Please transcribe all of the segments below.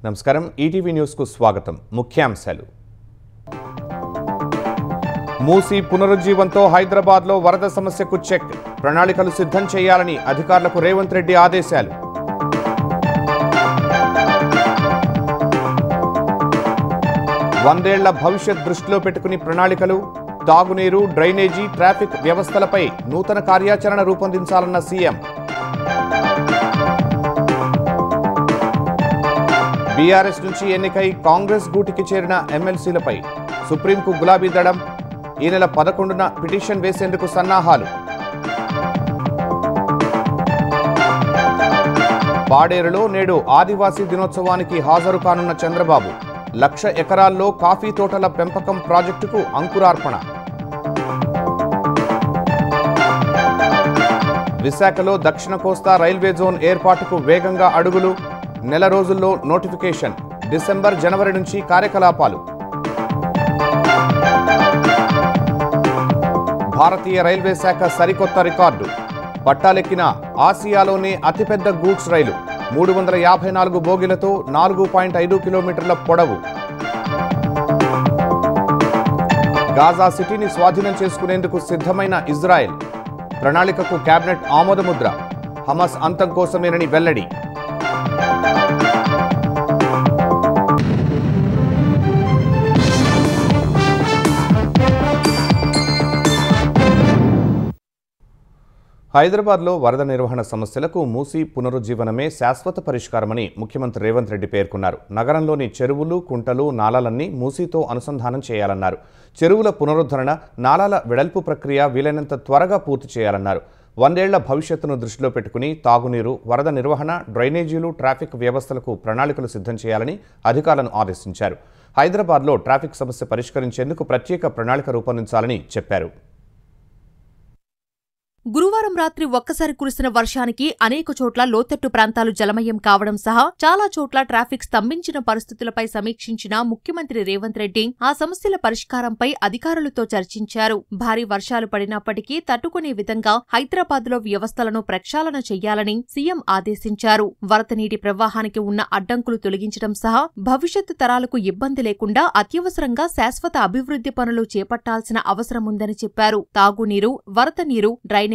నమస్కారం ETV news కు స్వాగతం ముఖ్యాంశాలు మూసీ పునరుజ్జీవంతో హైదరాబాద్ లో వరద సమస్యకు చెక్ ప్రణాళికలు సిద్ధం చేయాలని అధికారులకు రేవంత్ రెడ్డి ఆదేశాలు వందేళ్ల భవిష్యత్ దృష్టిలో పెట్టుకుని ప్రణాళికలు తాగునీరు డ్రైనేజీ ట్రాఫిక్ వ్యవస్థలపై నూతన కార్యాచరణ రూపొందించాలన్న సీఎం బీఆర్ఎస్ నుంచి ఎన్నికై కాంగ్రెస్ గూటికి చేరిన ఎమ్మెల్సీలపై సుప్రీంకు గులాబీ దళం ఈ నెల 11న పిటిషన్ వేసేందుకు సన్నాహాలు పాడేరులో నేడు ఆదివాసీ దినోత్సవానికి హాజరు కానున్న చంద్రబాబు 1,00,000 ఎకరాల్లో కాఫీ తోటల పెంపకం ప్రాజెక్టుకు అంకురార్పణ విశాఖలో దక్షిణ కోస్తా రైల్వే జోన్ ఏర్పాటుకు వేగంగా అడుగులు నెల రోజుల్లో నోటిఫికేషన్ డిసెంబర్ జనవరి నుంచి కార్యకలాపాలు భారతీయ రైల్వే శాఖ సరికొత్త రికార్డు పట్టాలెక్కిన ఆసియాలోనే అతిపెద్ద గూడ్స్ రైలు 354 బోగీలతో 4.5 కిలోమీటర్ల పొడవు గాజా సిటీని స్వాధీనం చేసుకునేందుకు సిద్ధమైన ఇజ్రాయెల్ ప్రణాళికకు కేబినెట్ ఆమోదముద్ర హమాస్ అంతం కోసమేనని వెల్లడి హైదరాబాద్లో వరద నిర్వహణ సమస్యలకు మూసీ పునరుజ్జీవనమే శాశ్వత పరిష్కారమని ముఖ్యమంత్రి రేవంత్ రెడ్డి పేర్కొన్నారు. నగరంలోని చెరువులు, కుంటలు, నాలాలన్నీ మూసీతో అనుసంధానం చేయాలన్నారు. చెరువుల పునరుద్ధరణ, నాలాల వెడల్పు ప్రక్రియ వీలైనంత త్వరగా పూర్తి చేయాలన్నారు. 100 ఏళ్ల భవిష్యత్తును దృష్టిలో పెట్టుకుని తాగునీరు, వరద నిర్వహణ, డ్రైనేజీలు, ట్రాఫిక్ వ్యవస్థలకు ప్రణాళికలు సిద్ధం చేయాలని అధికారులను ఆదేశించారు. హైదరాబాద్లో ట్రాఫిక్ సమస్య పరిష్కరించేందుకు ప్రత్యేక ప్రణాళిక రూపొందించాలని చెప్పారు. గురువారం రాత్రి ఒక్కసారి కురిసిన వర్షానికి అనేక చోట్ల లోతట్టు ప్రాంతాలు జలమయం కావడం సహా చాలా చోట్ల ట్రాఫిక్ స్తంభించిన పరిస్థితులపై సమీక్షించిన ముఖ్యమంత్రి రేవంత్ రెడ్డి ఆ సమస్యల పరిష్కారంపై అధికారులతో చర్చించారు. భారీ వర్షాలు పడినప్పటికీ తట్టుకునే విధంగా హైదరాబాద్లో వ్యవస్థలను ప్రక్షాళన చెయ్యాలని సీఎం ఆదేశించారు. వరద నీటి ప్రవాహానికి ఉన్న అడ్డంకులు తొలగించడం సహా భవిష్యత్తు తరాలకు ఇబ్బంది లేకుండా అత్యవసరంగా శాశ్వత అభివృద్ధి పనులు చేపట్టాల్సిన అవసరముందని చెప్పారు. తాగునీరు, వరద నీరు, డ్రైనేజీలు,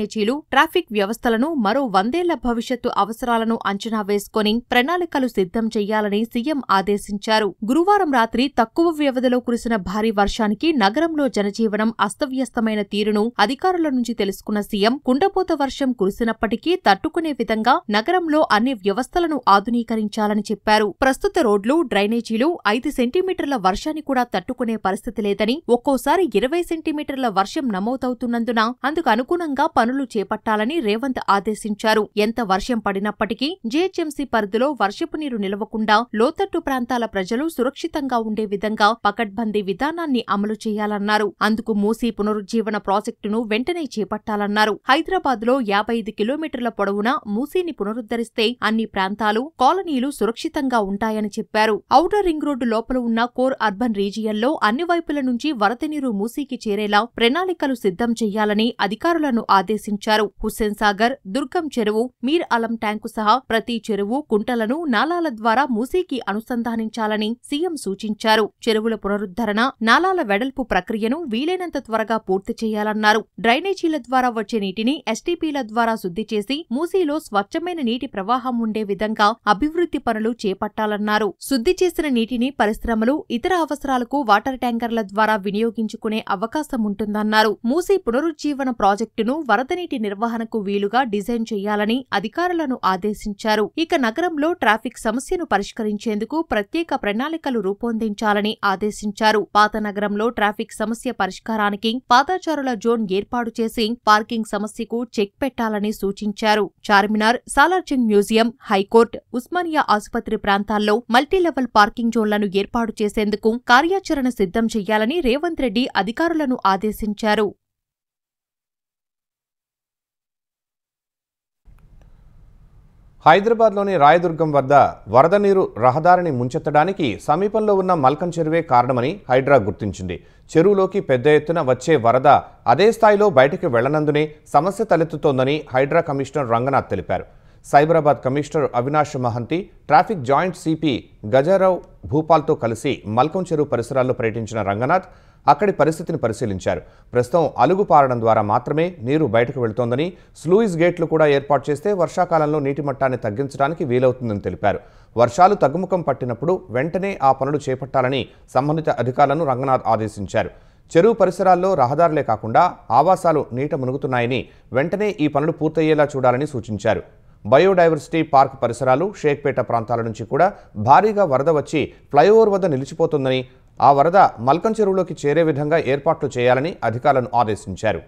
ట్రాఫిక్ వ్యవస్థలను మరో 100 ఏళ్ల భవిష్యత్తు అవసరాలను అంచనా వేసుకుని ప్రణాళికలు సిద్ధం చెయ్యాలని సీఎం ఆదేశించారు. గురువారం రాత్రి తక్కువ వ్యవధిలో కురిసిన భారీ వర్షానికి నగరంలో జనజీవనం అస్తవ్యస్తమైన తీరును అధికారుల నుంచి తెలుసుకున్న సీఎం కుండపోత వర్షం కురిసినప్పటికీ తట్టుకునే విధంగా నగరంలో అన్ని వ్యవస్థలను ఆధునీకరించాలని చెప్పారు. ప్రస్తుత రోడ్లు, డ్రైనేజీలు 5 సెంటీమీటర్ల వర్షాన్ని కూడా తట్టుకునే పరిస్థితి లేదని, ఒక్కోసారి 20 సెంటీమీటర్ల వర్షం నమోదవుతున్నందున అందుకు అనుగుణంగా పనులు చేపట్టాలని రేవంత్ ఆదేశించారు. ఎంత వర్షం పడినప్పటికీ జీహెచ్ఎంసీ పరిధిలో వర్షపు నీరు నిలవకుండా లోతట్టు ప్రాంతాల ప్రజలు సురక్షితంగా ఉండే విధంగా పకడ్బందీ విధానాన్ని అమలు చేయాలన్నారు. అందుకు మూసీ పునరుజ్జీవన ప్రాజెక్టును వెంటనే చేపట్టాలన్నారు. హైదరాబాద్లో 55 కిలోమీటర్ల పొడవున మూసీని పునరుద్ధరిస్తే అన్ని ప్రాంతాలు, కాలనీలు సురక్షితంగా ఉంటాయని చెప్పారు. ఔటర్ రింగ్ రోడ్డు లోపల ఉన్న కోర్ అర్బన్ రీజియన్లో అన్ని వైపుల నుంచి వరద నీరు మూసీకి చేరేలా ప్రణాళికలు సిద్ధం చెయ్యాలని అధికారులను ఆదేశించారు. హుస్సేన్ సాగర్, దుర్గం చెరువు, మీర్ అలం ట్యాంకు సహా ప్రతి చెరువు, కుంటలను నాలాల ద్వారా మూసీకి అనుసంధానించాలని సీఎం సూచించారు. చెరువుల పునరుద్ధరణ, నాలాల వెడల్పు ప్రక్రియను వీలైనంత త్వరగా పూర్తి చేయాలన్నారు. డ్రైనేజీల ద్వారా వచ్చే నీటిని ఎస్టీపీల ద్వారా శుద్ధి చేసి మూసీలో స్వచ్ఛమైన నీటి ప్రవాహం ఉండే విధంగా అభివృద్ధి పనులు చేపట్టాలన్నారు. శుద్ధి చేసిన నీటిని పరిశ్రమలు, ఇతర అవసరాలకు వాటర్ ట్యాంకర్ల ద్వారా వినియోగించుకునే అవకాశం ఉంటుందన్నారు. మూసీ పునరుజ్జీవన ప్రాజెక్టును వరదనీటి నిర్వహణకు వీలుగా డిజైన్ చేయాలని అధికారులను ఆదేశించారు. ఇక నగరంలో ట్రాఫిక్ సమస్యను పరిష్కరించేందుకు ప్రత్యేక ప్రణాళికలు రూపొందించాలని ఆదేశించారు. పాత నగరంలో ట్రాఫిక్ సమస్య పరిష్కారానికి పాదాచారుల జోన్ ఏర్పాటు చేసి పార్కింగ్ సమస్యకు చెక్ పెట్టాలని సూచించారు. చార్మినార్, సాలార్జంగ్ మ్యూజియం, హైకోర్టు, ఉస్మానియా ఆసుపత్రి ప్రాంతాల్లో మల్టీలెవెల్ పార్కింగ్ జోన్లను ఏర్పాటు చేసేందుకు కార్యాచరణ సిద్ధం చెయ్యాలని రేవంత్ రెడ్డి అధికారులను ఆదేశించారు. హైదరాబాద్లోని రాయదుర్గం వద్ద వరద నీరు రహదారిని ముంచెత్తడానికి సమీపంలో ఉన్న మల్కం చెరువే కారణమని హైడ్రా గుర్తించింది. చెరువులోకి పెద్ద ఎత్తున వచ్చే వరద అదే స్థాయిలో బయటికి వెళ్లనందునే సమస్య తలెత్తుతోందని హైడ్రా కమిషనర్ రంగనాథ్ తెలిపారు. Cyberabad commissioner Avinash Mohanty, traffic joint CP Gajarao భూపాల్తో కలిసి మల్కం చెరువు పరిసరాల్లో పర్యటించిన రంగనాథ్ అక్కడి పరిస్థితిని పరిశీలించారు. ప్రస్తుతం అలుగు పారడం ద్వారా మాత్రమే నీరు బయటకు వెళ్తోందని, స్లూయిస్ గేట్లు కూడా ఏర్పాటు చేస్తే వర్షాకాలంలో నీటి మట్టాన్ని తగ్గించడానికి వీలవుతుందని తెలిపారు. వర్షాలు తగ్గుముఖం పట్టినప్పుడు వెంటనే ఆ పనులు చేపట్టాలని సంబంధిత అధికారులను రంగనాథ్ ఆదేశించారు. చెరువు పరిసరాల్లో రహదారులే కాకుండా ఆవాసాలు నీట మునుగుతున్నాయని, వెంటనే ఈ పనులు పూర్తయ్యేలా చూడాలని సూచించారు. బయోడైవర్సిటీ పార్క్ పరిసరాలు, షేక్పేట ప్రాంతాల నుంచి కూడా భారీగా వరద వచ్చి ఫ్లైఓవర్ వద్ద నిలిచిపోతుందని, ఆ వరద మల్కం చెరువులోకి చేరే విధంగా ఏర్పాట్లు చేయాలని అధికారులను ఆదేశించారు.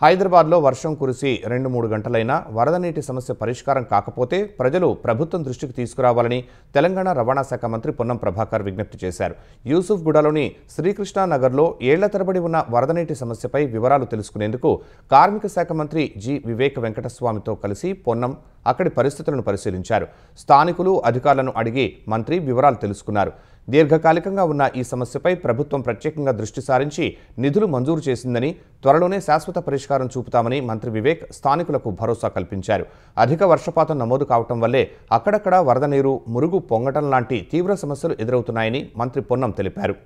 హైదరాబాద్లో వర్షం కురిసి 2-3 గంటలైనా వరద నీటి సమస్య పరిష్కారం కాకపోతే ప్రజలు ప్రభుత్వం దృష్టికి తీసుకురావాలని తెలంగాణ రవాణా శాఖ మంత్రి పొన్నం ప్రభాకర్ విజ్ఞప్తి చేశారు. యూసుఫ్గూడలోని శ్రీకృష్ణానగర్లో ఏళ్ల తరబడి ఉన్న వరద నీటి సమస్యపై వివరాలు తెలుసుకునేందుకు కార్మిక శాఖ మంత్రి జి. వివేక్ వెంకటస్వామితో కలిసి పొన్నం అక్కడి పరిస్థితులను పరిశీలించారు. స్థానికులు, అధికారులను అడిగి మంత్రి వివరాలు తెలుసుకున్నారు. దీర్ఘకాలికంగా ఉన్న ఈ సమస్యపై ప్రభుత్వం ప్రత్యేకంగా దృష్టి సారించి నిధులు మంజూరు చేసిందని, త్వరలోనే శాశ్వత పరిష్కారం చూపుతామని మంత్రి వివేక్ స్థానికులకు భరోసా కల్పించారు. అధిక వర్షపాతం నమోదు కావటం వల్లే అక్కడక్కడ వరద నీరు, మురుగు పొంగటం లాంటి తీవ్ర సమస్యలు ఎదురవుతున్నాయని మంత్రి పొన్నం తెలిపారు.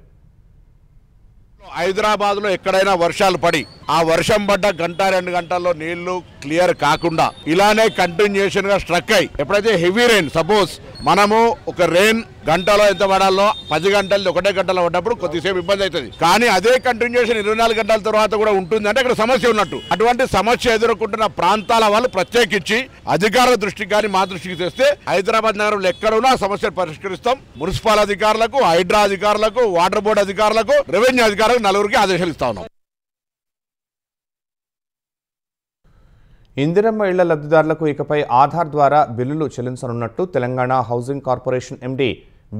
హైదరాబాద్లో ఎక్కడైనా వర్షాలు పడి ఆ వర్షం పడ్డ 1-2 గంటల్లో నీళ్లు క్లియర్ కాకుండా ఇలానే కంటిన్యూషన్ గా స్ట్రక్ అయ్యి, ఎప్పుడైతే హెవీ రెయిన్, సపోజ్ మనము ఒక రెయిన్ గంటలో ఎంత పడాలో 10 గంటలు 1 గంటలో పడ్డప్పుడు కొద్దిసేపు ఇబ్బంది అవుతుంది. కానీ అదే కంటిన్యూషన్ 24 గంటల తర్వాత కూడా ఉంటుంది అంటే అక్కడ సమస్య ఉన్నట్టు. అటువంటి సమస్య ఎదుర్కొంటున్న ప్రాంతాల వాళ్ళు ప్రత్యేకించి అధికారుల దృష్టికి కానీ మా దృష్టికి తెస్తే హైదరాబాద్ నగరంలో ఎక్కడున్నా సమస్యలు పరిష్కరిస్తాం. మున్సిపల్ అధికారులకు, హైడ్రా అధికారులకు, వాటర్ బోర్డు అధికారులకు, రెవెన్యూ అధికారులకు 4 ఆదేశాలు ఇస్తా ఉన్నాం. ఇందిరమ్మ ఇళ్ల లబ్ధిదారులకు ఇకపై ఆధార్ ద్వారా బిల్లులు చెల్లించనున్నట్టు Telangana housing corporation MD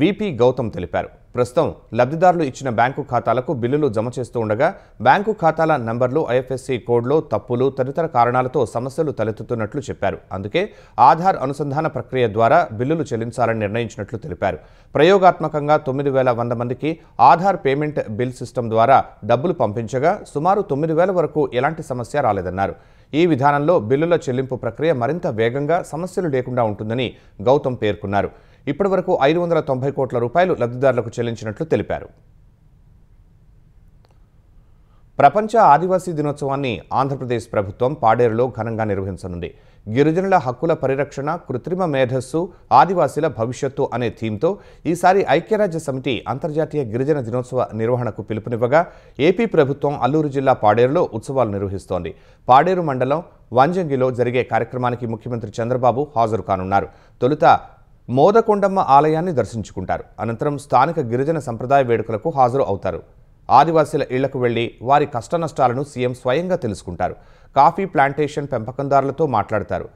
VP Gautam తెలిపారు. ప్రస్తుతం లబ్ధిదారులు ఇచ్చిన బ్యాంకు ఖాతాలకు బిల్లులు జమ చేస్తూ ఉండగా బ్యాంకు ఖాతాల నంబర్లు, ఐఎఫ్ఎస్సి కోడ్లో తప్పులు తదితర కారణాలతో సమస్యలు తలెత్తుతున్నట్లు చెప్పారు. అందుకే ఆధార్ అనుసంధాన ప్రక్రియ ద్వారా బిల్లులు చెల్లించాలని నిర్ణయించినట్లు తెలిపారు. ప్రయోగాత్మకంగా 9,100 మందికి ఆధార్ పేమెంట్ బిల్ సిస్టమ్ ద్వారా డబ్బులు పంపించగా సుమారు 9,000 వరకు ఎలాంటి సమస్య రాలేదన్నారు. ఈ విధానంలో బిల్లుల చెల్లింపు ప్రక్రియ మరింత వేగంగా, సమస్యలు లేకుండా ఉంటుందని గౌతమ్ పేర్కొన్నారు. ఇప్పటివరకు 590 కోట్ల రూపాయలు లబ్ధిదారులకు చెల్లించినట్లు తెలిపారు. ప్రపంచ ఆదివాసీ దినోత్సవాన్ని ఆంధ్రప్రదేశ్ ప్రభుత్వం పాడేరులో ఘనంగా నిర్వహించనుంది. గిరిజనుల హక్కుల పరిరక్షణ, కృత్రిమ మేధస్సు, ఆదివాసీల భవిష్యత్తు అనే థీమ్తో ఈసారి ఐక్యరాజ్య సమితి అంతర్జాతీయ గిరిజన దినోత్సవ నిర్వహణకు పిలుపునివ్వగా ఏపీ ప్రభుత్వం అల్లూరు జిల్లా పాడేరులో ఉత్సవాలు నిర్వహిస్తోంది. పాడేరు మండలం వంజంగిలో జరిగే కార్యక్రమానికి ముఖ్యమంత్రి చంద్రబాబు హాజరు కానున్నారు. తొలుత మోదకొండమ్మ ఆలయాన్ని దర్శించుకుంటారు. అనంతరం స్థానిక గిరిజన సంప్రదాయ వేడుకలకు హాజరు అవుతారు. ఆదివాసీల ఇళ్లకు వెళ్లి వారి కష్టనష్టాలను సీఎం స్వయంగా తెలుసుకుంటారు. కాఫీ ప్లాంటేషన్ పెంపకందారులతో మాట్లాడతారు.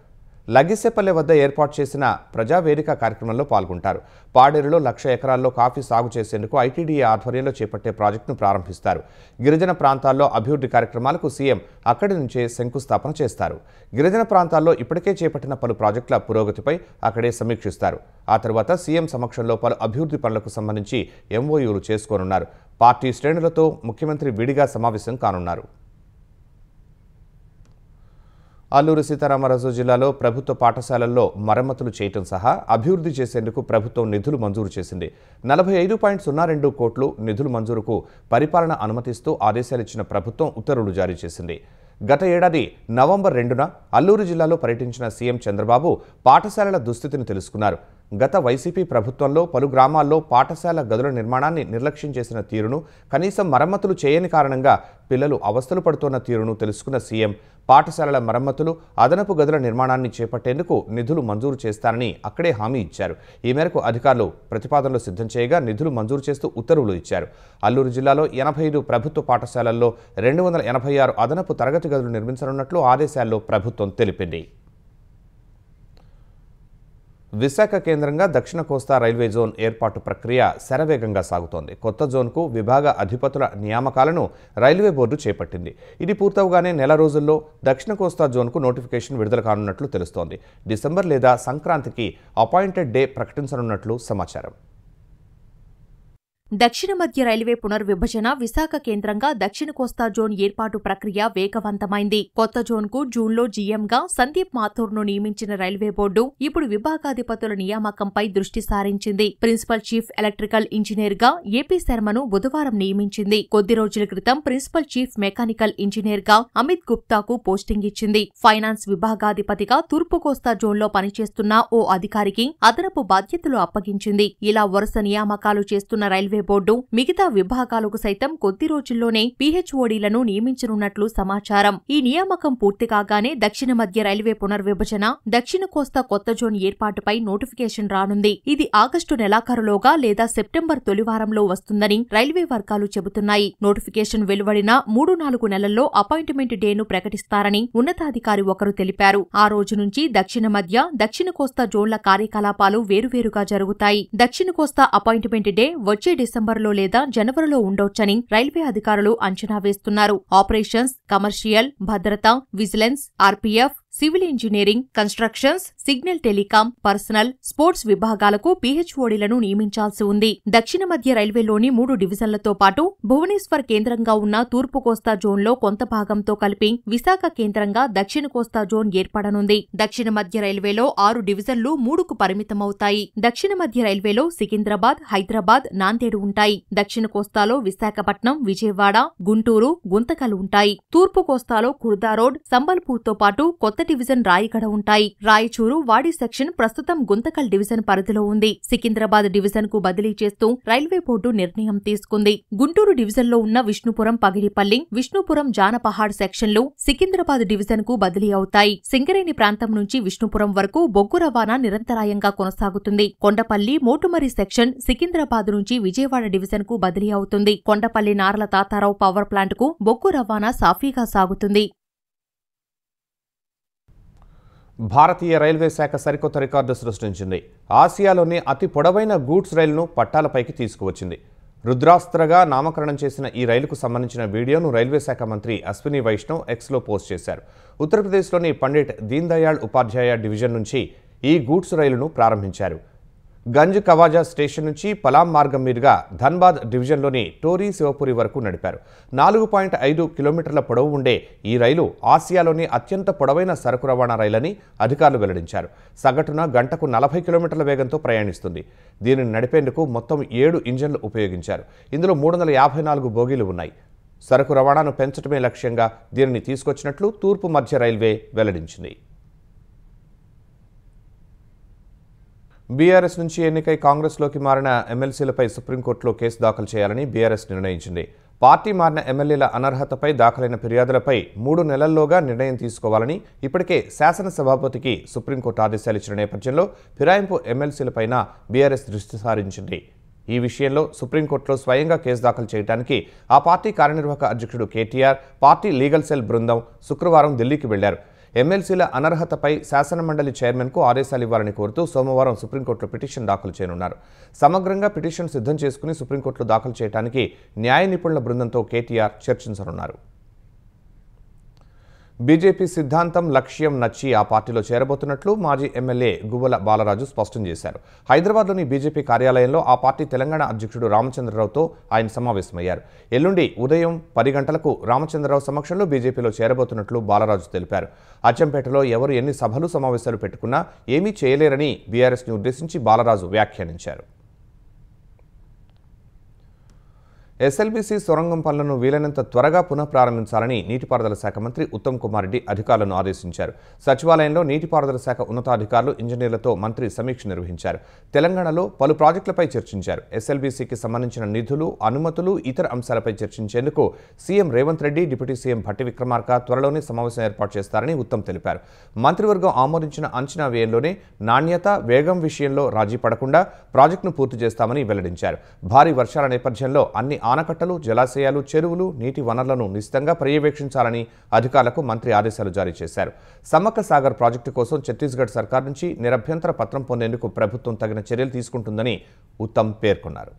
లగిసెపల్లె వద్ద ఏర్పాటు చేసిన ప్రజావేదిక కార్యక్రమంలో పాల్గొంటారు. పాడేరులో 1,00,000 ఎకరాల్లో కాఫీ సాగు చేసేందుకు ఐటీడీఏ ఆధ్వర్యంలో చేపట్టే ప్రాజెక్టును ప్రారంభిస్తారు. గిరిజన ప్రాంతాల్లో అభివృద్ధి కార్యక్రమాలకు సీఎం అక్కడి నుంచే శంకుస్థాపన చేస్తారు. గిరిజన ప్రాంతాల్లో ఇప్పటికే చేపట్టిన పలు ప్రాజెక్టుల పురోగతిపై అక్కడే సమీక్షిస్తారు. ఆ తర్వాత సీఎం సమక్షంలో పలు అభివృద్ధి పనులకు సంబంధించి ఎంఓయూలు చేసుకోనున్నారు. పార్టీ శ్రేణులతో ముఖ్యమంత్రి విడిగా సమావేశం కానున్నారు. అల్లూరు సీతారామరాజు జిల్లాలో ప్రభుత్వ పాఠశాలల్లో మరమ్మతులు చేయటం సహా అభివృద్ధి చేసేందుకు ప్రభుత్వం నిధులు మంజూరు చేసింది. 45.02 కోట్లు నిధుల మంజూరుకు పరిపాలన అనుమతిస్తూ ఆదేశాలిచ్చిన ప్రభుత్వం ఉత్తర్వులు జారీ చేసింది. గత ఏడాది నవంబర్ 2న అల్లూరు జిల్లాలో పర్యటించిన సీఎం చంద్రబాబు పాఠశాలల దుస్థితిని తెలుసుకున్నారు. గత వైసీపీ ప్రభుత్వంలో పలు గ్రామాల్లో పాఠశాల గదుల నిర్మాణాన్ని నిర్లక్ష్యం చేసిన తీరును, కనీసం మరమ్మతులు చేయని కారణంగా పిల్లలు అవస్థలు పడుతున్న తీరును తెలుసుకున్న సీఎం పాఠశాలల మరమ్మతులు, అదనపు గదుల నిర్మాణాన్ని చేపట్టేందుకు నిధులు మంజూరు చేస్తారని అక్కడే హామీ ఇచ్చారు. ఈ మేరకు అధికారులు ప్రతిపాదనలు సిద్ధం చేయగా నిధులు మంజూరు చేస్తూ ఉత్తర్వులు ఇచ్చారు. అల్లూరు జిల్లాలో 85 ప్రభుత్వ పాఠశాలల్లో 286 అదనపు తరగతి గదులు నిర్మించనున్నట్లు ఆదేశాల్లో ప్రభుత్వం తెలిపింది. విశాఖ కేంద్రంగా దక్షిణ కోస్తా రైల్వే జోన్ ఏర్పాటు ప్రక్రియ శరవేగంగా సాగుతోంది. కొత్త జోన్కు విభాగ అధిపతుల నియామకాలను రైల్వే బోర్డు చేపట్టింది. ఇది పూర్తవగానే నెల రోజుల్లో దక్షిణ కోస్తా జోన్కు నోటిఫికేషన్ విడుదల కానున్నట్లు తెలుస్తోంది. డిసెంబర్ లేదా సంక్రాంతికి అపాయింటెడ్ డే ప్రకటించనున్నట్లు సమాచారం. దక్షిణ మధ్య రైల్వే పునర్విభజన విశాఖ కేంద్రంగా దక్షిణ కోస్తా జోన్ ఏర్పాటు ప్రక్రియ వేగవంతమైంది. కొత్త జోన్కు జూన్లో జీఎంగా సందీప్ మాథూర్ను నియమించిన రైల్వే బోర్డు ఇప్పుడు విభాగాధిపతుల నియామకంపై దృష్టి సారించింది. ప్రిన్సిపల్ చీఫ్ ఎలక్ట్రికల్ ఇంజనీర్గా ఏపీ శర్మను బుధవారం నియమించింది. కొద్ది రోజుల క్రితం ప్రిన్సిపల్ చీఫ్ మెకానికల్ ఇంజనీర్గా అమిత్ గుప్తాకు పోస్టింగ్ ఇచ్చింది. ఫైనాన్స్ విభాగాధిపతిగా తూర్పు కోస్తా జోన్లో పనిచేస్తున్న ఓ అధికారికి అదనపు బాధ్యతలు అప్పగించింది. ఇలా వరుస నియామకాలు చేస్తున్న రైల్వే బోర్డు మిగతా విభాగాలకు సైతం కొద్ది రోజుల్లోనే పీహెచ్ఓడీలను నియమించనున్నట్లు సమాచారం. ఈ నియామకం పూర్తి కాగానే దక్షిణ మధ్య రైల్వే పునర్విభజన, దక్షిణ కోస్తా కొత్త జోన్ ఏర్పాటుపై నోటిఫికేషన్ రానుంది. ఇది ఆగస్టు నెలాఖరులోగా లేదా సెప్టెంబర్ తొలివారంలో వస్తుందని రైల్వే వర్గాలు చెబుతున్నాయి. నోటిఫికేషన్ వెలువడిన 3-4 నెలల్లో అపాయింట్మెంట్ డేను ప్రకటిస్తారని ఉన్నతాధికారి ఒకరు తెలిపారు. ఆ రోజు నుంచి దక్షిణ మధ్య, దక్షిణ కోస్తా జోన్ల కార్యకలాపాలు వేరువేరుగా జరుగుతాయి. దక్షిణ కోస్తా అపాయింట్మెంట్ డే వచ్చే డిసెంబర్లో లేదా జనవరిలో ఉండొచ్చని రైల్వే అధికారులు అంచనా వేస్తున్నారు. ఆపరేషన్స్, కమర్షియల్, భద్రత, vigilance, RPF, civil engineering, constructions, signal telecom, personal, sports విభాగాలకు పీహెచ్ఓడీలను నియమించాల్సి ఉంది. దక్షిణ మధ్య రైల్వేలోని 3 డివిజన్లతో పాటు భువనేశ్వర్ కేంద్రంగా ఉన్న తూర్పు కోస్తా జోన్లో కొంత భాగంతో కలిపి విశాఖ కేంద్రంగా దక్షిణ కోస్తా జోన్ ఏర్పడనుంది. దక్షిణ మధ్య రైల్వేలో 6 డివిజన్లు 3కు పరిమితమవుతాయి. దక్షిణ మధ్య రైల్వేలో సికింద్రాబాద్, హైదరాబాద్, నాందేడు ఉంటాయి. దక్షిణ కోస్తాలో విశాఖపట్నం, విజయవాడ, గుంటూరు, గుంతకల్ ఉంటాయి. తూర్పు కోస్తాలో కుర్దా రోడ్, సంబల్పూర్తో పాటు కొత్త డివిజన్ రాయగడ ఉంటాయి. రాయచూరు, వాడి సెక్షన్ ప్రస్తుతం గుంతకల్ డివిజన్ పరిధిలో ఉంది. సికింద్రాబాద్ డివిజన్ కు బదిలీ చేస్తూ రైల్వే బోర్డు నిర్ణయం తీసుకుంది. గుంటూరు డివిజన్లో ఉన్న విష్ణుపురం, పగిడిపల్లి, విష్ణుపురం, జానపహాడ్ సెక్షన్లు సికింద్రాబాద్ డివిజన్ కు బదిలీ అవుతాయి. సింగరేణి ప్రాంతం నుంచి విష్ణుపురం వరకు బొగ్గు రవాణా నిరంతరాయంగా కొనసాగుతుంది. కొండపల్లి, మోటుమరి సెక్షన్ సికింద్రాబాద్ నుంచి విజయవాడ డివిజన్ కు బదిలీ అవుతుంది. కొండపల్లి నార్ల తాతారావు పవర్ ప్లాంట్ కు బొగ్గు రవాణా సాఫీగా సాగుతుంది. భారతీయ రైల్వే శాఖ సరికొత్త రికార్డు సృష్టించింది. ఆసియాలోనే అతి పొడవైన గూడ్స్ రైలును పట్టాలపైకి తీసుకువచ్చింది. రుద్రాస్త్రగా నామకరణం చేసిన ఈ రైలుకు సంబంధించిన వీడియోను రైల్వే శాఖ మంత్రి అశ్విని వైష్ణవ్ ఎక్స్లో పోస్ట్ చేశారు. ఉత్తరప్రదేశ్లోని పండిట్ దీన్ దయాళ్ ఉపాధ్యాయ డివిజన్ నుంచి ఈ గూడ్స్ రైలును ప్రారంభించారు. గంజ్ కవాజా స్టేషన్ నుంచి పలాం మార్గం మీదుగా ధన్బాద్ డివిజన్లోని టోరీ శివపురి వరకు నడిపారు. 4.5 కిలోమీటర్ల పొడవు ఉండే ఈ రైలు ఆసియాలోని అత్యంత పొడవైన సరకు రవాణా రైలని అధికారులు వెల్లడించారు. సగటున గంటకు 40 కిలోమీటర్ల వేగంతో ప్రయాణిస్తుంది. దీనిని నడిపేందుకు మొత్తం 7 ఇంజన్లు ఉపయోగించారు. ఇందులో 354 బోగీలు ఉన్నాయి. సరకు రవాణాను పెంచడమే లక్ష్యంగా దీనిని తీసుకొచ్చినట్లు తూర్పు మధ్య రైల్వే వెల్లడించింది. బీఆర్ఎస్ నుంచి ఎన్నికై కాంగ్రెస్లోకి మారిన ఎమ్మెల్సీలపై సుప్రీంకోర్టులో కేసు దాఖలు చేయాలని బీఆర్ఎస్ నిర్ణయించింది. పార్టీ మారిన ఎమ్మెల్యేల అనర్హతపై దాఖలైన ఫిర్యాదులపై 3 నెలల్లోగా నిర్ణయం తీసుకోవాలని ఇప్పటికే శాసనసభాపతికి సుప్రీంకోర్టు ఆదేశాలు ఇచ్చిన నేపథ్యంలో ఫిరాయింపు ఎమ్మెల్సీలపైన బీఆర్ఎస్ దృష్టి సారించింది. ఈ విషయంలో సుప్రీంకోర్టులో స్వయంగా కేసు దాఖలు చేయడానికి ఆ పార్టీ కార్యనిర్వాహక అధ్యక్షుడు కేటీఆర్, పార్టీ లీగల్ సెల్ బృందం శుక్రవారం ఢిల్లీకి వెళ్లారు. ఎమ్మెల్సీల అనర్హతపై శాసనమండలి చైర్మన్కు ఆదేశాలు ఇవ్వాలని కోరుతూ సోమవారం సుప్రీంకోర్టులో పిటిషన్ దాఖలు చేయనున్నారు. సమగ్రంగా పిటిషన్ సిద్ధం చేసుకుని సుప్రీంకోర్టులో దాఖలు చేయడానికి న్యాయ నిపుణుల బృందంతో కేటీఆర్ చర్చించనున్నారు. బీజేపీ సిద్ధాంతం, లక్ష్యం నచ్చి ఆ పార్టీలో చేరబోతున్నట్లు మాజీ ఎమ్మెల్యే గువ్వల బాలరాజు స్పష్టం చేశారు. హైదరాబాద్లోని బీజేపీ కార్యాలయంలో ఆ పార్టీ తెలంగాణ అధ్యక్షుడు రామచంద్రరావుతో ఆయన సమావేశమయ్యారు. ఎల్లుండి ఉదయం 10 గంటలకు రామచంద్రరావు సమక్షంలో బీజేపీలో చేరబోతున్నట్లు బాలరాజు తెలిపారు. అచ్చంపేటలో ఎవరు ఎన్ని సభలు సమావేశాలు పెట్టుకున్నా ఏమీ చేయలేరని బీఆర్ఎస్ని ఉద్దేశించి బాలరాజు వ్యాఖ్యానించారు. ఎస్ఎల్బీసీ సొరంగం పనులను వీలైనంత త్వరగా పునఃప్రారంభించాలని నీటిపారుదల శాఖ మంత్రి ఉత్తమ్ కుమార్ రెడ్డి అధికారులను ఆదేశించారు. సచివాలయంలో నీటిపారుదల శాఖ ఉన్నతాధికారులు, ఇంజనీర్లతో మంత్రి సమీక్ష నిర్వహించారు. తెలంగాణలో పలు ప్రాజెక్టులపై చర్చించారు. ఎస్ఎల్బీసీకి సంబంధించిన నిధులు, అనుమతులు, ఇతర అంశాలపై చర్చించేందుకు CM Revanth Reddy, deputy CM Bhatti Vikramarka త్వరలోనే సమావేశం ఏర్పాటు చేస్తారని ఉత్తమ్ తెలిపారు. మంత్రివర్గం ఆమోదించిన అంచనా వ్యయంలోనే నాణ్యత, వేగం విషయంలో రాజీ పడకుండా ప్రాజెక్టును పూర్తి చేస్తామని వెల్లడించారు. భారీ వర్షాల నేపథ్యంలో అన్ని ఆనకట్టలు, జలాశయాలు, చెరువులు, నీటి వనరులను నిశితంగా పర్యవేక్షించాలని అధికారులకు మంత్రి ఆదేశాలు జారీ చేశారు. సమ్మక్క సాగర్ ప్రాజెక్టు కోసం ఛత్తీస్గఢ్ సర్కార్ నుంచి నిరభ్యంతర పత్రం పొందేందుకు ప్రభుత్వం తగిన చర్యలు తీసుకుంటుందని ఉత్తమ్ పేర్కొన్నారు.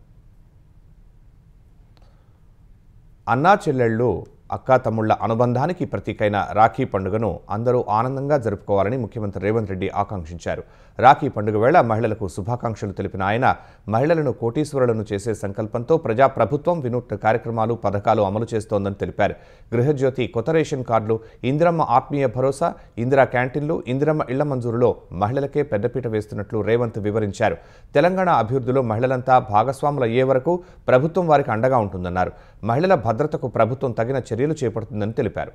అన్నా చెల్లెళ్లు అక్కా తమ్ముళ్ల అనుబంధానికి ప్రతీకైన రాఖీ పండుగను అందరూ ఆనందంగా జరుపుకోవాలని ముఖ్యమంత్రి రేవంత్ రెడ్డి ఆకాంక్షించారు. రాఖీ పండుగ వేళ మహిళలకు శుభాకాంక్షలు తెలిపిన ఆయన మహిళలను కోటీశ్వరులను చేసే సంకల్పంతో ప్రజాప్రభుత్వం వినూత్న కార్యక్రమాలు, పథకాలు అమలు చేస్తోందని తెలిపారు. గృహజ్యోతి, కొత్త రేషన్ కార్డులు, ఇందిరమ్మ ఆత్మీయ భరోసా, ఇందిరా క్యాంటీన్లు, ఇందిరమ్మ ఇళ్ల మంజూరులో మహిళలకే పెద్దపీట వేస్తున్నట్లు రేవంత్ వివరించారు. తెలంగాణ అభివృద్ధిలో మహిళలంతా భాగస్వాములు అయ్యే వరకు ప్రభుత్వం వారికి అండగా ఉంటుందన్నారు. మహిళల భద్రతకు ప్రభుత్వం తగిన చర్యలు చేపడుతుందని తెలిపారు.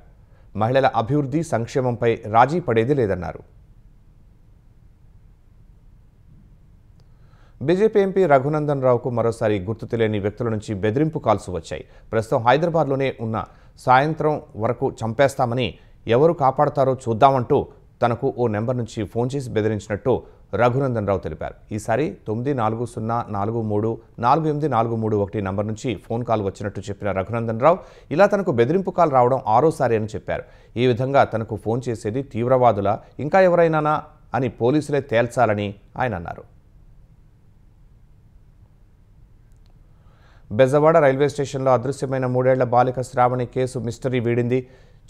మహిళల అభివృద్ధి, సంక్షేమంపై రాజీ పడేది లేదన్నారు. బీజేపీ ఎంపీ రఘునందన్ రావుకు మరోసారి గుర్తు తెలియని వ్యక్తుల నుంచి బెదిరింపు కాల్స్ వచ్చాయి. ప్రస్తుతం హైదరాబాద్లోనే ఉన్న సాయంత్రం వరకు చంపేస్తామని, ఎవరు కాపాడతారో చూద్దామంటూ తనకు ఓ నెంబర్ నుంచి ఫోన్ చేసి బెదిరించినట్టు రఘునందన్ రావు తెలిపారు. ఈసారి 9403484331 నంబర్ నుంచి ఫోన్ కాల్ వచ్చినట్టు చెప్పిన రఘునందన్ రావు ఇలా తనకు బెదిరింపు కాల్ రావడం ఆరోసారి అని చెప్పారు. ఈ విధంగా తనకు ఫోన్ చేసేది తీవ్రవాదులా, ఇంకా ఎవరైనానా అని పోలీసులే తేల్చాలని ఆయన అన్నారు. బెజవాడ రైల్వే స్టేషన్లో అదృశ్యమైన 3 ఏళ్ల బాలిక శ్రావణి కేసు మిస్టరీ వీడింది.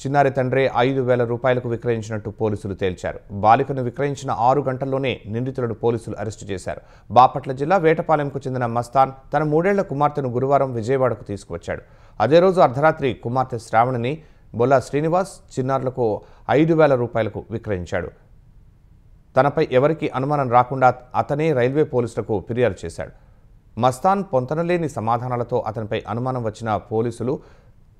చిన్నారి తండ్రి 5,000 రూపాయలకు విక్రయించినట్టు పోలీసులు తేల్చారు. బాలికను విక్రయించిన 6 గంటల్లోనే నిందితులను పోలీసులు అరెస్టు చేశారు. బాపట్ల జిల్లా వేటపాలెంకు చెందిన మస్తాన్ తన 3 ఏళ్ల కుమార్తెను గురువారం విజయవాడకు తీసుకువచ్చాడు. అదే రోజు అర్ధరాత్రి కుమార్తె శ్రావణిని బొల్లా శ్రీనివాస్ చిన్నారులకు 5,000 రూపాయలకు విక్రయించాడు. తనపై ఎవరికి అనుమానం రాకుండా అతనే రైల్వే పోలీసులకు ఫిర్యాదు చేశాడు. మస్తాన్ పొంతనలేని సమాధానాలతో అతనిపై అనుమానం వచ్చిన పోలీసులు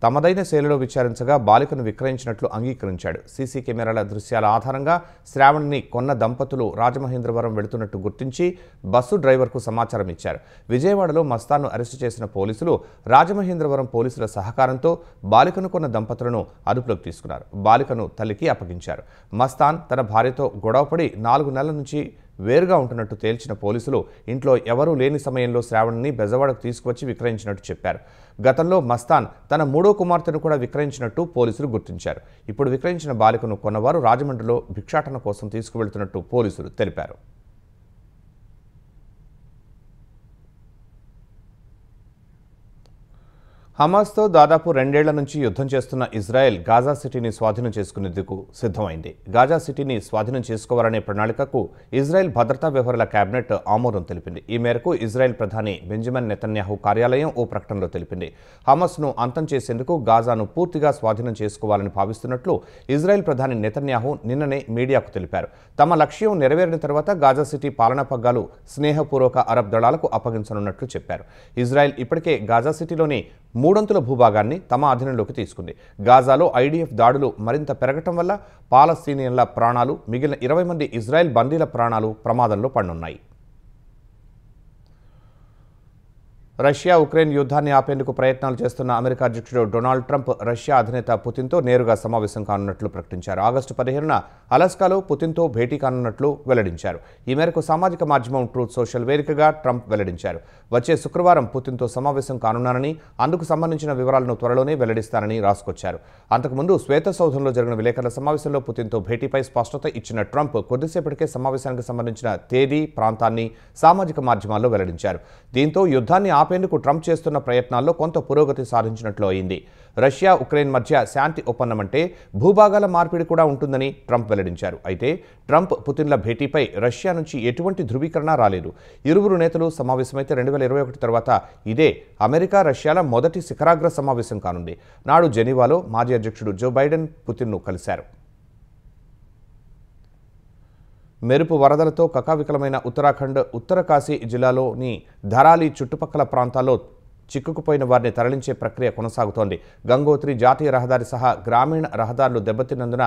తమదైన శైలిలో విచారించగా బాలికను విక్రయించినట్లు అంగీకరించాడు. సీసీ కెమెరాల దృశ్యాల ఆధారంగా శ్రావణిని కొన్న దంపతులు రాజమహేంద్రవరం వెళుతున్నట్టు గుర్తించి బస్సు డ్రైవర్కు సమాచారం ఇచ్చారు. విజయవాడలో మస్తాన్ను అరెస్టు చేసిన పోలీసులు రాజమహేంద్రవరం పోలీసుల సహకారంతో బాలికను కొన్న దంపతులను అదుపులోకి తీసుకున్నారు. బాలికను తల్లికి అప్పగించారు. మస్తాన్ తన భార్యతో గొడవపడి 4 నెలల నుంచి వేరుగా ఉంటున్నట్టు తేల్చిన పోలీసులు ఇంట్లో ఎవరూ లేని సమయంలో శ్రావణిని బెజవాడకు తీసుకువచ్చి విక్రయించినట్టు చెప్పారు. గతంలో మస్తాన్ తన 3వ కుమార్తెను కూడా విక్రయించినట్టు పోలీసులు గుర్తించారు. ఇప్పుడు విక్రయించిన బాలికను కొన్నవారు రాజమండ్రిలో భిక్షాటన కోసం తీసుకువెళ్తున్నట్టు పోలీసులు తెలిపారు. హమాస్తో దాదాపు 2 ఏళ్ల నుంచి యుద్ధం చేస్తున్న ఇజ్రాయెల్ గాజా సిటీని స్వాధీనం చేసుకునేందుకు సిద్ధమైంది. గాజా సిటీని స్వాధీనం చేసుకోవాలనే ప్రణాళికకు ఇజ్రాయెల్ భద్రతా వ్యవహారాల కేబినెట్ ఆమోదం తెలిపింది. ఈ మేరకు ఇజ్రాయెల్ ప్రధాని బెంజమిన్ నెతన్యాహు కార్యాలయం ఓ ప్రకటనలో తెలిపింది. హమాస్ను అంతం చేసేందుకు గాజాను పూర్తిగా స్వాధీనం చేసుకోవాలని భావిస్తున్నట్లు ఇజ్రాయెల్ ప్రధాని నెతన్యాహు నిన్ననే మీడియాకు తెలిపారు. తమ లక్ష్యం నెరవేరిన తర్వాత గాజా సిటీ పాలనా పగ్గాలు స్నేహపూర్వక అరబ్ దళాలకు అప్పగించనున్నట్లు చెప్పారు. ఇజ్రాయెల్ ఇప్పటికే గాజా సిటీలోని 3 భూభాగాన్ని తమ అధీనంలోకి తీసుకుంది. గాజాలో ఐడిఎఫ్ దాడులు మరింత పెరగటం వల్ల పాలస్తీనియన్ల ప్రాణాలు, మిగిలిన 20 మంది ఇజ్రాయెల్ బందీల ప్రాణాలు ప్రమాదంలో పడనున్నాయి. రష్యా ఉక్రెయిన్ యుద్ధాన్ని ఆపేందుకు ప్రయత్నాలు చేస్తున్న అమెరికా అధ్యక్షుడు డొనాల్డ్ ట్రంప్ రష్యా అధినేత పుతిన్తో నేరుగా సమావేశం కానున్నట్లు ప్రకటించారు. ఆగస్టు 15న అలాస్కాలో పుతిన్తో భేటీ కానున్నట్లు వెల్లడించారు. ఈ మేరకు సామాజిక మాధ్యమం ట్రూత్ సోషల్ వేదికగా ట్రంప్ వెల్లడించారు. వచ్చే శుక్రవారం పుతిన్తో సమావేశం కానున్నానని, అందుకు సంబంధించిన వివరాలను త్వరలోనే వెల్లడిస్తానని రాసుకొచ్చారు. అంతకుముందు శ్వేత సౌధంలో జరిగిన విలేకరుల సమావేశంలో పుతిన్తో భేటీపై స్పష్టత ఇచ్చిన ట్రంప్ కొద్దిసేపటికే సమావేశానికి సంబంధించిన తేదీ, ప్రాంతాన్ని సామాజిక మాధ్యమాల్లో వెల్లడించారు. దీంతో యుద్ధాన్ని ఆపేందుకు ట్రంప్ చేస్తున్న ప్రయత్నాల్లో కొంత పురోగతి సాధించినట్లు అయింది. రష్యా ఉక్రెయిన్ మధ్య శాంతి ఒప్పందం అంటే భూభాగాల మార్పిడి కూడా ఉంటుందని ట్రంప్ వెల్లడించారు. అయితే ట్రంప్ పుతిన్ల భేటీపై రష్యా నుంచి ఎటువంటి ధృవీకరణ రాలేదు. ఇరువురు నేతలు సమావేశమైతే 2021 తర్వాత ఇదే అమెరికా రష్యాల మొదటి శిఖరాగ్ర సమావేశం కానుంది. నాడు జెనీవాలో మాజీ అధ్యక్షుడు జో బైడెన్ పుతిన్ను కలిశారు. మెరుపు వరదలతో కకావికలమైన ఉత్తరాఖండ్ ఉత్తరకాశీ జిల్లాలోని ధరాలి చుట్టుపక్కల ప్రాంతాల్లో చిక్కుకుపోయిన వారిని తరలించే ప్రక్రియ కొనసాగుతోంది. గంగోత్రి జాతీయ రహదారి సహా గ్రామీణ రహదారులు దెబ్బతిన్నందున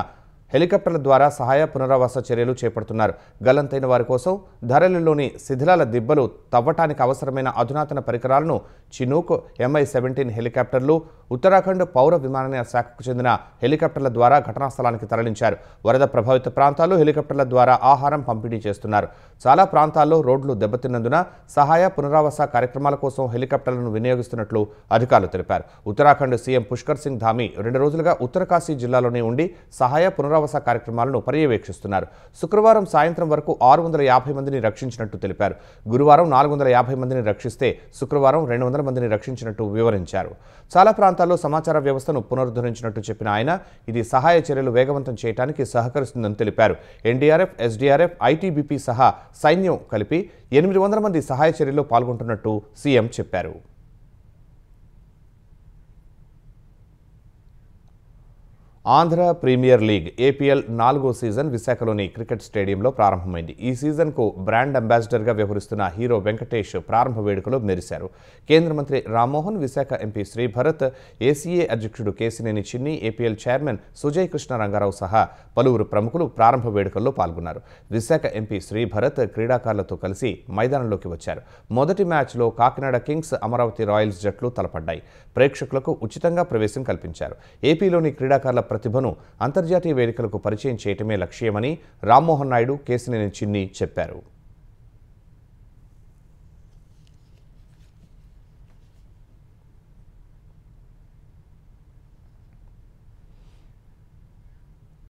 హెలికాప్టర్ల ద్వారా సహాయ పునరావాస చర్యలు చేపడుతున్నారు. గల్లంతైన వారి కోసం ధరలిలోని శిథిలాల దిబ్బలు తవ్వటానికి అవసరమైన అధునాతన పరికరాలను చినూక్ MI-17 హెలికాప్టర్లు, ఉత్తరాఖండ్ పౌర విమానయాన శాఖకు చెందిన హెలికాప్టర్ల ద్వారా ఘటనా స్థలానికి తరలించారు. వరద ప్రభావిత ప్రాంతాల్లో హెలికాప్టర్ల ద్వారా ఆహారం పంపిణీ చేస్తున్నారు. చాలా ప్రాంతాల్లో రోడ్లు దెబ్బతిన్నందున సహాయ పునరావాస కార్యక్రమాల కోసం హెలికాప్టర్లను వినియోగిస్తున్నట్లు అధికారులు తెలిపారు. ఉత్తరాఖండ్ సీఎం పుష్కర్ సింగ్ ధామీ 2 రోజులుగా ఉత్తరకాశీ జిల్లాలోనే ఉండి సహాయ పునరావాస కార్యక్రమాలను పర్యవేక్షిస్తున్నారు. శుక్రవారం సాయంత్రం వరకు 650 మందిని రక్షించినట్టు తెలిపారు. గురువారం 450 మందిని రక్షిస్తే శుక్రవారం 200 మందిని రక్షించినట్టు వివరించారు. చాలా ప్రాంతాల్లో ప్రాంతాల్లో సమాచార వ్యవస్థను పునరుద్ధరించినట్టు చెప్పిన ఆయన ఇది సహాయ చర్యలు వేగవంతం చేయడానికి సహకరిస్తుందని తెలిపారు. ఎన్డీఆర్ఎఫ్, ఎస్డీఆర్ఎఫ్, ఐటీబీపీ సహా సైన్యం కలిపి 800 మంది సహాయ చర్యల్లో పాల్గొంటున్నట్టు సీఎం చెప్పారు. ఆంధ్ర ప్రీమియర్ లీగ్ ఏపీఎల్ 4వ సీజన్ విశాఖలోని క్రికెట్ స్టేడియంలో ప్రారంభమైంది. ఈ సీజన్కు బ్రాండ్ అంబాసిడర్గా వ్యవహరిస్తున్న హీరో వెంకటేష్ ప్రారంభ వేడుకలో మెరిశారు. కేంద్ర మంత్రి రామ్మోహన్, విశాఖ ఎంపీ శ్రీభరత్, ఏసీఏ అధ్యక్షుడు కేశినేని చిన్ని, ఏపీఎల్ చైర్మన్ సుజయ్ కృష్ణ రంగారావు సహా పలువురు ప్రముఖులు ప్రారంభ వేడుకల్లో పాల్గొన్నారు. విశాఖ ఎంపీ శ్రీభరత్ క్రీడాకారులతో కలిసి మైదానంలోకి వచ్చారు. మొదటి మ్యాచ్లో కాకినాడ కింగ్స్, అమరావతి రాయల్స్ జట్లు తలపడ్డాయి. ప్రేక్షకులకు ఉచితంగా ప్రవేశం కల్పించారు. ఏపీలోని క్రీడాకారుల ప్రతిభను అంతర్జాతీయ వేదికలకు పరిచయం చేయటమే లక్ష్యమని రామ్మోహన్ నాయుడు, కేశినేని చిన్ని చెప్పారు.